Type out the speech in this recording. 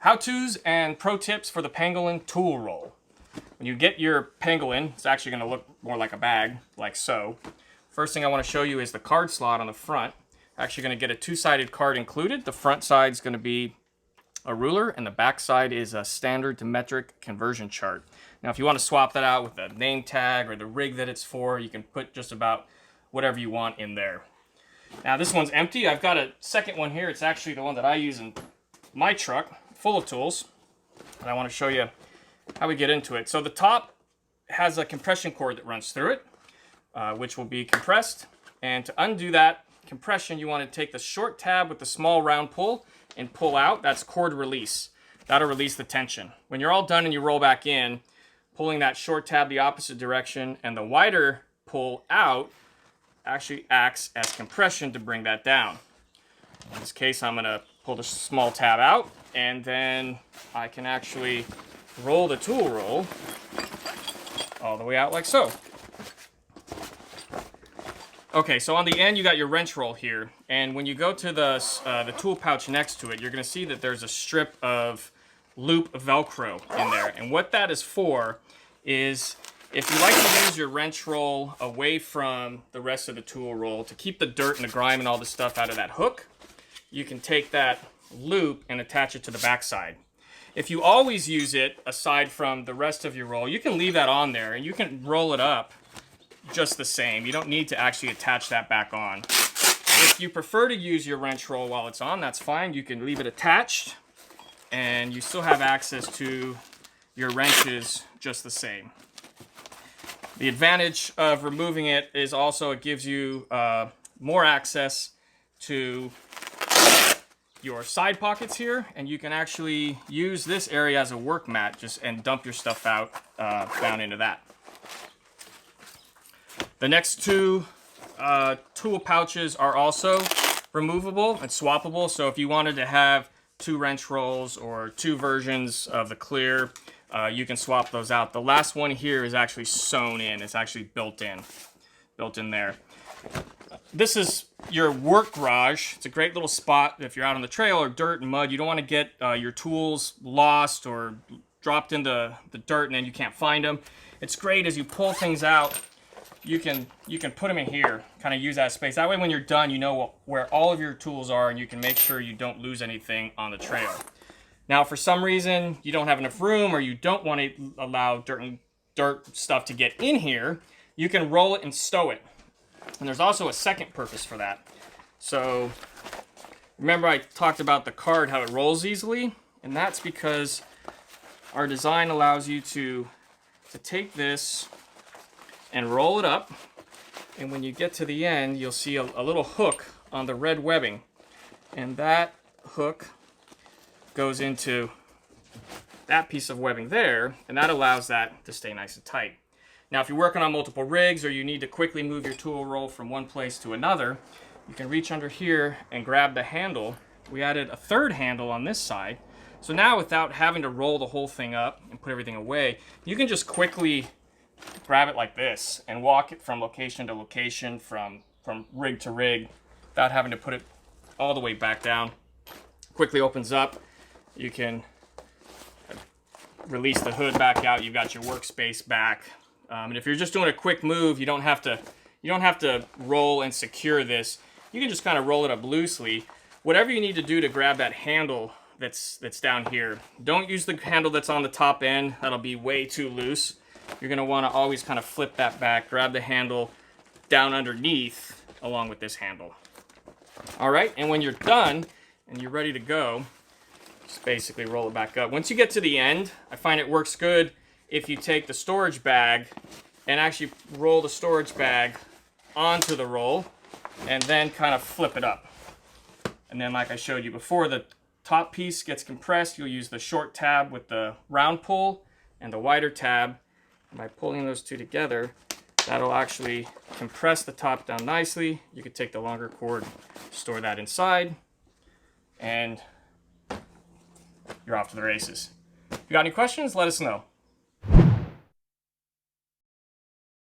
How-tos and pro tips for the Pangolin Tool Roll. When you get your Pangolin, it's actually going to look more like a bag, like so. First thing I want to show you is the card slot on the front. Actually going to get a two-sided card included. The front side is going to be a ruler, and the back side is a standard to metric conversion chart. Now, if you want to swap that out with the name tag or the rig that it's for, you can put just about whatever you want in there. Now, this one's empty. I've got a second one here. It's actually the one that I use in my truck, full of tools. And I want to show you how we get into it. So the top has a compression cord that runs through it, which will be compressed. And to undo that compression, you want to take the short tab with the small round pull and pull out. That's cord release. That'll release the tension. When you're all done and you roll back in, pulling that short tab the opposite direction and the wider pull out actually acts as compression to bring that down. In this case, I'm going to pull the small tab out, and then I can actually roll the tool roll all the way out like so. Okay, so on the end you got your wrench roll here, and when you go to the tool pouch next to it, you're going to see that there's a strip of loop Velcro in there. And what that is for is, if you like to use your wrench roll away from the rest of the tool roll to keep the dirt and the grime and all the stuff out of that hook, you can take that loop and attach it to the backside. If you always use it aside from the rest of your roll, you can leave that on there and you can roll it up just the same. You don't need to actually attach that back on. If you prefer to use your wrench roll while it's on, that's fine. You can leave it attached and you still have access to your wrenches just the same. The advantage of removing it is also it gives you more access to your side pockets here, and you can actually use this area as a work mat and dump your stuff out down into that. The next two tool pouches are also removable and swappable, so if you wanted to have two wrench rolls or two versions of the clear, you can swap those out. The last one here is actually sewn in. It's actually built in there. This is your work garage. It's a great little spot if you're out on the trail or dirt and mud. You don't want to get your tools lost or dropped into the dirt and then you can't find them. It's great as you pull things out. You can put them in here, kind of use that space. That way when you're done, you know where all of your tools are and you can make sure you don't lose anything on the trail. Now, for some reason, you don't have enough room or you don't want to allow dirt stuff to get in here, you can roll it and stow it. And there's also a second purpose for that. So, remember I talked about the card, how it rolls easily? And that's because our design allows you to take this and roll it up. And when you get to the end, you'll see a little hook on the red webbing. And that hook goes into that piece of webbing there, and that allows that to stay nice and tight. Now, if you're working on multiple rigs or you need to quickly move your tool roll from one place to another, you can reach under here and grab the handle. We added a third handle on this side. So now, without having to roll the whole thing up and put everything away, you can just quickly grab it like this and walk it from location to location, from rig to rig, without having to put it all the way back down. Quickly opens up. You can release the hood back out. You've got your workspace back. And if you're just doing a quick move, you don't have to roll and secure this. You can just kind of roll it up loosely. Whatever you need to do to grab that handle that's down here. Don't use the handle that's on the top end. That'll be way too loose. You're going to want to always kind of flip that back, grab the handle down underneath along with this handle. All right, and when you're done and you're ready to go, just basically roll it back up. Once you get to the end, I find it works good if you take the storage bag and actually roll the storage bag onto the roll and then kind of flip it up. And then, like I showed you before, the top piece gets compressed. You'll use the short tab with the round pull and the wider tab. And by pulling those two together, that'll actually compress the top down nicely. You could take the longer cord, store that inside, and you're off to the races. If you got any questions, let us know.